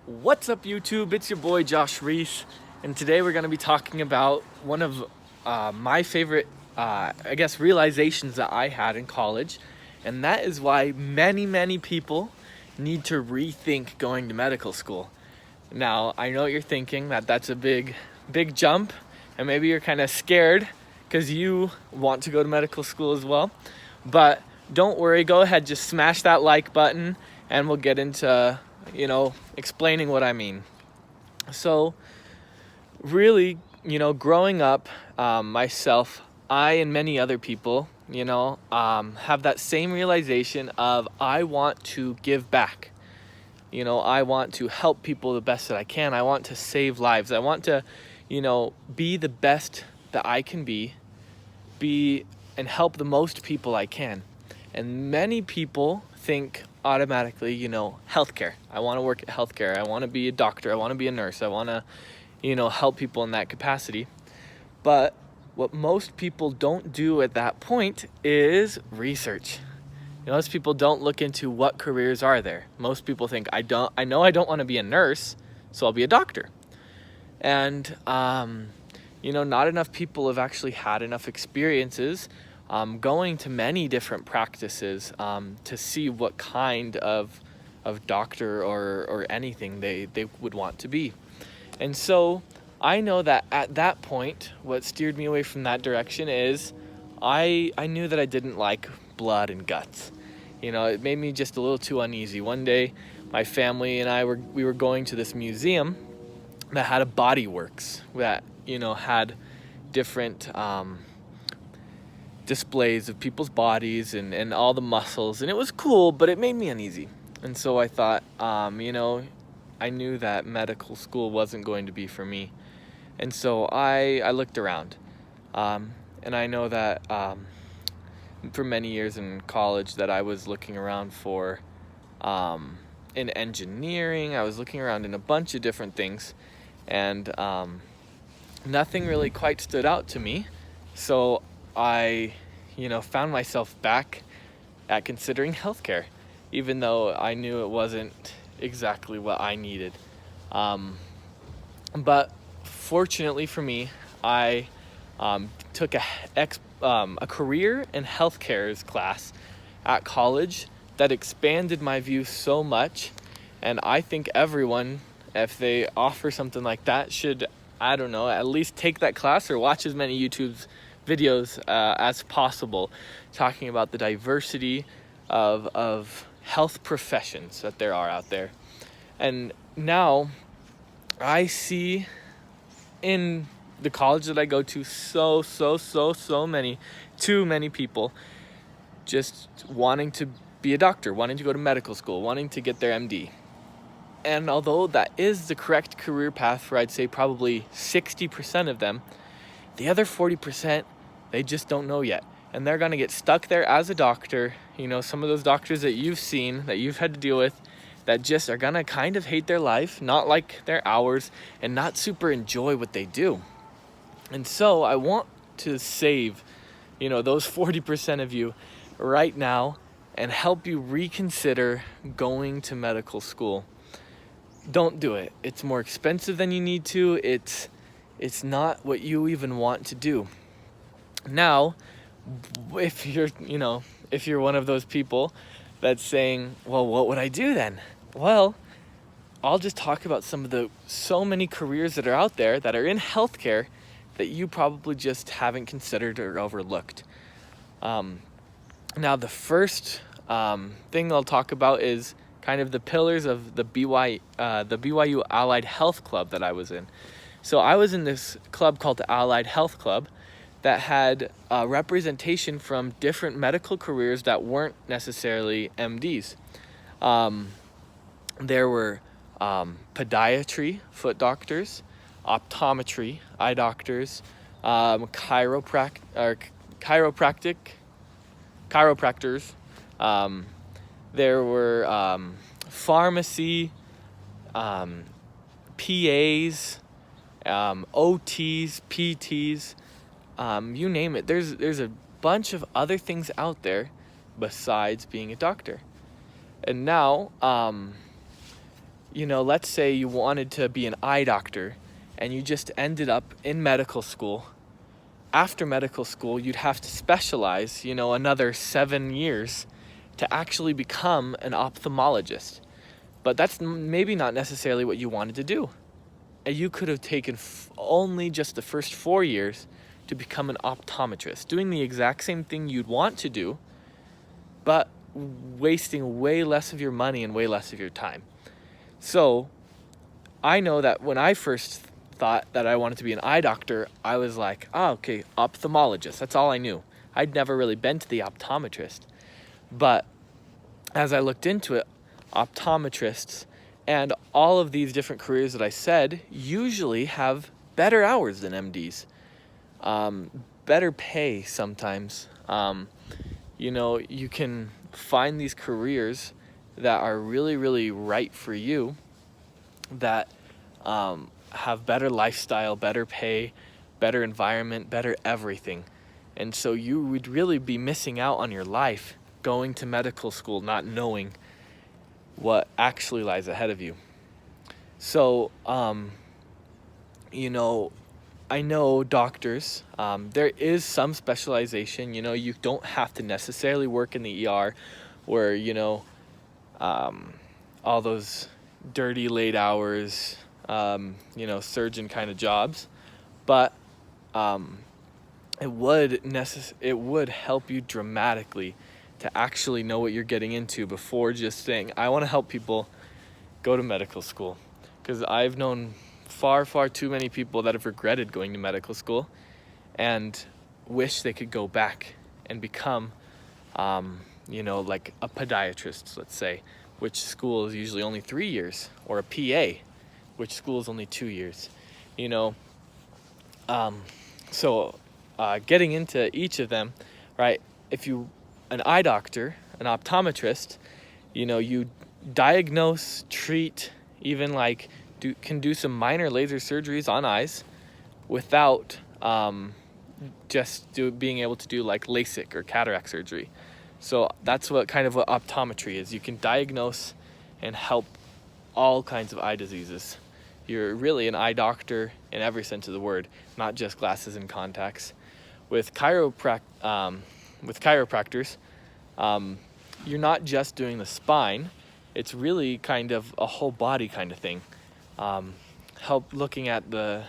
What's up, YouTube? It's your boy Josh Reese, and today we're going to be talking about one of my favorite, realizations that I had in college, and that is why many people need to rethink going to medical school. Now, I know you're thinking that that's a big jump, and maybe you're kind of scared because you want to go to medical school as well, but don't worry, go ahead, just smash that like button, and we'll get into explaining what I mean. So really, growing up, myself, I and many other people, have that same realization of I want to give back. I want to help people the best that I can. I want to save lives. I want to, be the best that I can be and help the most people I can. And many people think automatically, healthcare. I want to work at healthcare. I want to be a doctor. I want to be a nurse. I want to, help people in that capacity. But what most people don't do at that point is research. Most people don't look into what careers are there. Most people think, I don't want to be a nurse, so I'll be a doctor. And, not enough people have actually had enough experiences going to many different practices to see what kind of doctor or anything they would want to be. And so I know that at that point, what steered me away from that direction is I knew that I didn't like blood and guts. It made me just a little too uneasy. One day, my family and we were going to this museum that had a body works that, had different displays of people's bodies and all the muscles, and it was cool, but it made me uneasy. And so I thought, I knew that medical school wasn't going to be for me. And so I looked around, and I know that for many years in college that I was looking around for in engineering. I was looking around in a bunch of different things, and nothing really quite stood out to me. So I, found myself back at considering healthcare, even though I knew it wasn't exactly what I needed. But fortunately for me, I took a career in healthcare's class at college that expanded my view so much. And I think everyone, if they offer something like that, should, at least take that class or watch as many YouTube videos as possible, talking about the diversity of health professions that there are out there. And now I see in the college that I go to too many people just wanting to be a doctor, wanting to go to medical school, wanting to get their MD. And although that is the correct career path for, I'd say, probably 60% of them, the other 40%, they just don't know yet. And they're going to get stuck there as a doctor. Some of those doctors that you've seen, that you've had to deal with, that just are going to kind of hate their life, not like their hours, and not super enjoy what they do. And so I want to save, those 40% of you right now and help you reconsider going to medical school. Don't do it. It's more expensive than you need to. It's not what you even want to do. Now, if you're one of those people that's saying, well, what would I do then? Well, I'll just talk about so many careers that are out there that are in healthcare that you probably just haven't considered or overlooked. Now, the first thing I'll talk about is kind of the pillars of the BYU Allied Health Club that I was in. So I was in this club called the Allied Health Club that had representation from different medical careers that weren't necessarily MDs. There were podiatry, foot doctors, optometry, eye doctors, chiropractors. There were pharmacy, PAs, OTs, PTs, you name it. There's a bunch of other things out there besides being a doctor. And now let's say you wanted to be an eye doctor and you just ended up in medical school. After medical school, you'd have to specialize, another 7 years to actually become an ophthalmologist. But that's maybe not necessarily what you wanted to do. And you could have taken only just the first 4 years to become an optometrist, doing the exact same thing you'd want to do, but wasting way less of your money and way less of your time. So I know that when I first thought that I wanted to be an eye doctor, I was like, okay, ophthalmologist. That's all I knew. I'd never really been to the optometrist. But as I looked into it, optometrists and all of these different careers that I said usually have better hours than MDs, better pay sometimes. You can find these careers that are really, really right for you, that have better lifestyle, better pay, better environment, better everything. And so you would really be missing out on your life going to medical school, not knowing what actually lies ahead of you. So, I know doctors, there is some specialization. You don't have to necessarily work in the ER where, all those dirty late hours, surgeon kind of jobs. But it would help you dramatically to actually know what you're getting into before just saying, I want to help people go to medical school. Because I've known far, far too many people that have regretted going to medical school and wish they could go back and become, like a podiatrist, let's say, which school is usually only 3 years, or a PA, which school is only 2 years, getting into each of them, right? If an eye doctor, an optometrist, you diagnose, treat, even can do some minor laser surgeries on eyes without being able to do like LASIK or cataract surgery. So that's what optometry is. You can diagnose and help all kinds of eye diseases. You're really an eye doctor in every sense of the word, not just glasses and contacts. With chiropractors, you're not just doing the spine. It's really kind of a whole body kind of thing. Help looking at how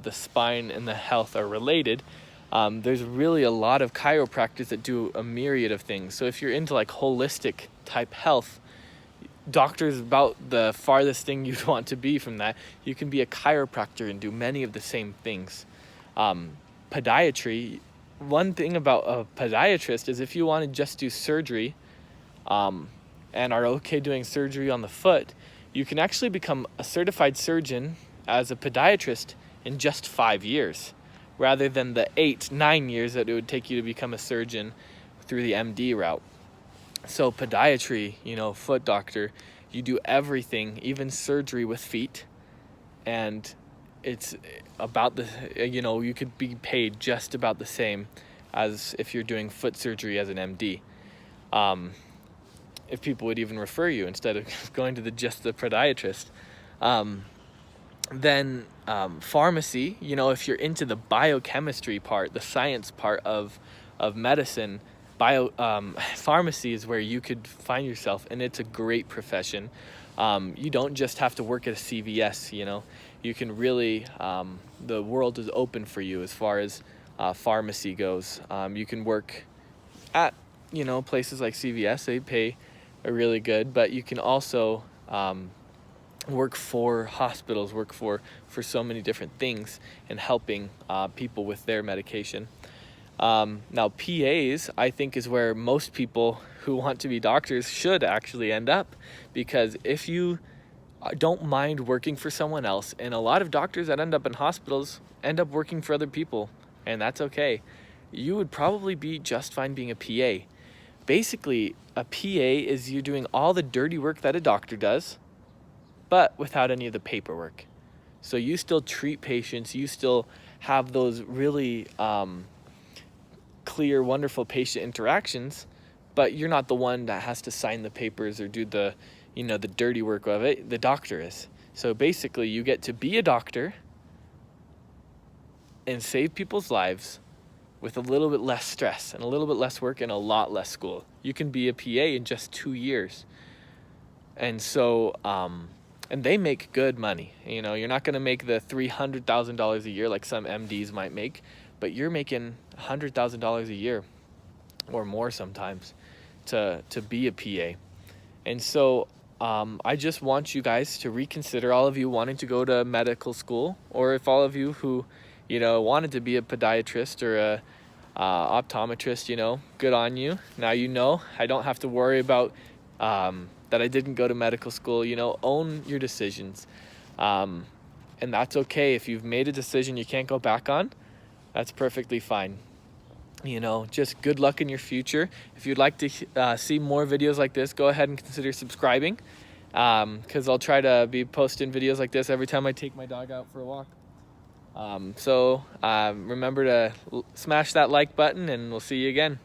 the spine and the health are related. There's really a lot of chiropractors that do a myriad of things. So if you're into holistic type health, doctor is about the farthest thing you'd want to be from that. You can be a chiropractor and do many of the same things. Podiatry, one thing about a podiatrist is if you want to just do surgery and are okay doing surgery on the foot, you can actually become a certified surgeon as a podiatrist in just 5 years, rather than the 8-9 years that it would take you to become a surgeon through the MD route. So podiatry, foot doctor, you do everything, even surgery with feet, and it's about you could be paid just about the same as if you're doing foot surgery as an MD. If people would even refer you instead of going to just the podiatrist. Then pharmacy, if you're into the biochemistry part, the science part of medicine, pharmacy is where you could find yourself, and it's a great profession. You don't just have to work at a CVS, you can really, the world is open for you as far as pharmacy goes. You can work at, places like CVS, they pay really good, but you can also work for hospitals, work for so many different things and helping people with their medication. Now PAs, I think, is where most people who want to be doctors should actually end up, because if you don't mind working for someone else, and a lot of doctors that end up in hospitals end up working for other people, and that's okay, you would probably be just fine being a PA. Basically, a PA is you doing all the dirty work that a doctor does, but without any of the paperwork. So you still treat patients, you still have those really clear, wonderful patient interactions, but you're not the one that has to sign the papers or do the, the dirty work of it, the doctor is. So basically you get to be a doctor and save people's lives with a little bit less stress and a little bit less work and a lot less school. You can be a PA in just 2 years. And so, and they make good money. You're not going to make the $300,000 a year like some MDs might make, but you're making $100,000 a year or more sometimes to be a PA. And so I just want you guys to reconsider, all of you wanting to go to medical school, or if all of you who, wanted to be a podiatrist or a optometrist, good on you. Now I don't have to worry about that I didn't go to medical school. Own your decisions. And that's okay. If you've made a decision you can't go back on, that's perfectly fine. Just good luck in your future. If you'd like to see more videos like this, go ahead and consider subscribing, because I'll try to be posting videos like this every time I take my dog out for a walk. So remember to smash that like button, and we'll see you again.